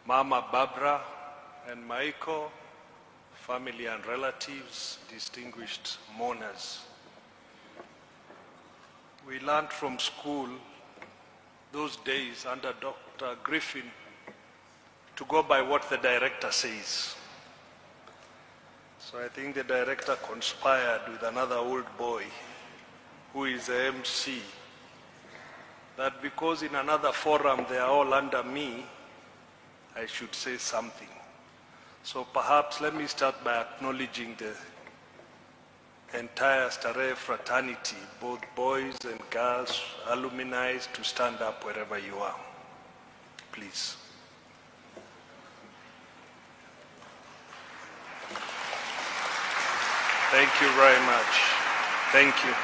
Mama Barbara and Michael, family and relatives, distinguished mourners. We learned from school those days under Dr. Griffin to go by what the director says. So I think the director conspired with another old boy who is the MC, that because in another forum they are all under me, I should say something. So perhaps let me start by acknowledging the entire Starehe fraternity, both boys and girls, alumni, to stand up wherever you are. Please. Thank you very much. Thank you.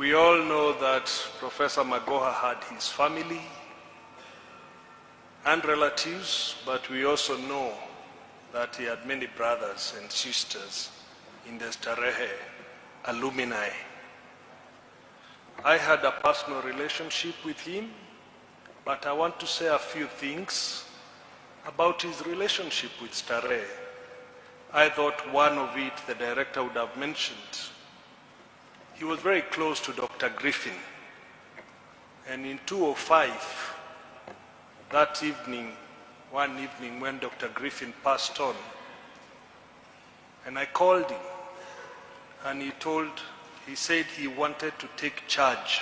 We all know that Professor Magoha had his family and relatives, but we also know that he had many brothers and sisters in the Starehe alumni. I had a personal relationship with him, but I want to say a few things about his relationship with Starehe. I thought one of it the director would have mentioned. He was very close to Dr. Griffin, and in 2005, that evening, one evening when Dr. Griffin passed on, and I called him, and he said he wanted to take charge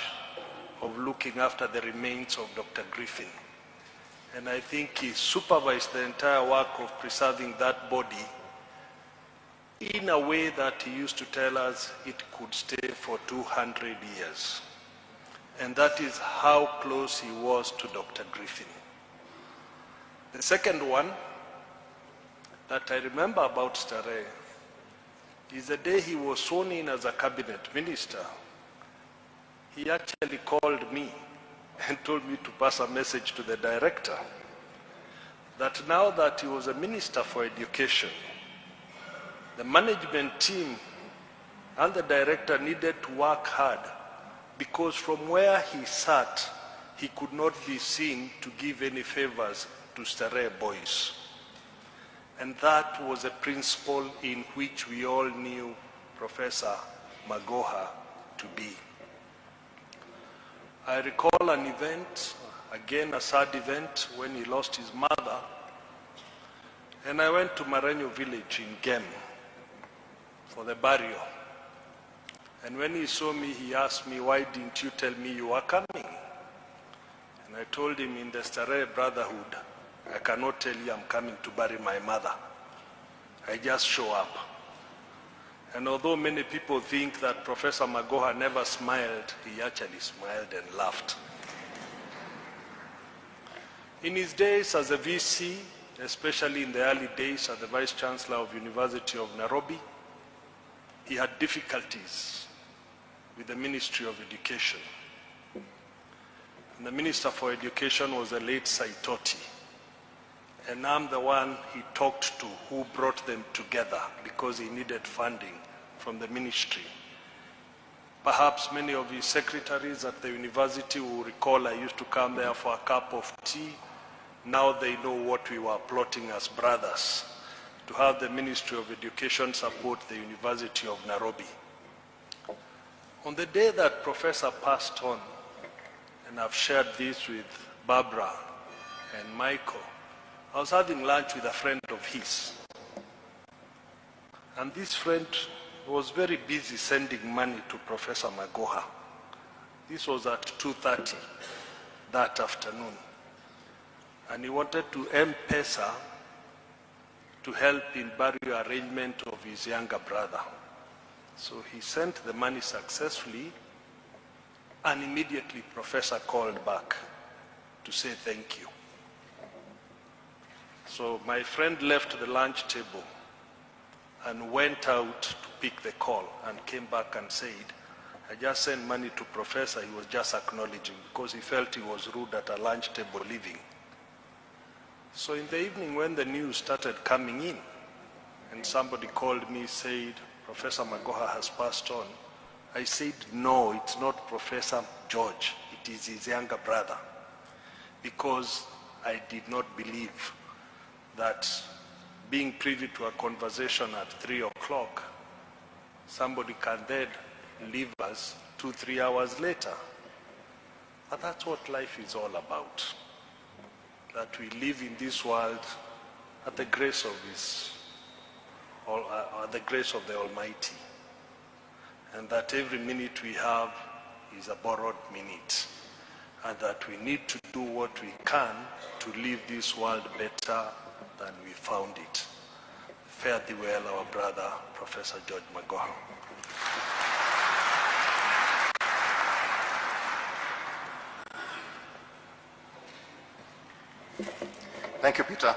of looking after the remains of Dr. Griffin. And I think he supervised the entire work of preserving that body in a way that he used to tell us it could stay for 200 years. And that is how close he was to Dr. Griffin. The second one that I remember about Starehe is the day he was sworn in as a cabinet minister. He actually called me and told me to pass a message to the director that now that he was a minister for education, the management team and the director needed to work hard, because from where he sat, he could not be seen to give any favors to Starehe boys. And that was a principle in which we all knew Professor Magoha to be. I recall an event, again a sad event, when he lost his mother, and I went to Marenyo village in Gem for the burial. And when he saw me, he asked me, "Why didn't you tell me you were coming?" And I told him, in the Starehe Brotherhood, I cannot tell you I'm coming to bury my mother. I just show up. And although many people think that Professor Magoha never smiled, he actually smiled and laughed. In his days as a VC, especially in the early days as the Vice Chancellor of University of Nairobi, he had difficulties with the Ministry of Education. And the Minister for Education was the late Saitoti. And I'm the one he talked to who brought them together because he needed funding from the ministry. Perhaps many of his secretaries at the university will recall I used to come there for a cup of tea. Now they know what we were plotting as brothers, to have the Ministry of Education support the University of Nairobi. On the day that Professor passed on, and I've shared this with Barbara and Michael, I was having lunch with a friend of his. And this friend was very busy sending money to Professor Magoha. This was at 2:30 that afternoon. And he wanted to M-Pesa to help in burial arrangement of his younger brother. So he sent the money successfully, and immediately Professor called back to say thank you. So my friend left the lunch table and went out to pick the call and came back and said, "I just sent money to Professor. He was just acknowledging," because he felt he was rude at a lunch table leaving. So in the evening when the news started coming in and somebody called me, said, "Professor Magoha has passed on," I said, "No, it's not Professor George. It is his younger brother." because I did not believe that being privy to a conversation at 3 o'clock, somebody can then leave us 2-3 hours later. But that's what life is all about. That we live in this world at the grace of the grace of the Almighty. And that every minute we have is a borrowed minute. And that we need to do what we can to leave this world better than we found it. Fare thee well, our brother, Professor George Magoha. Thank you, Peter.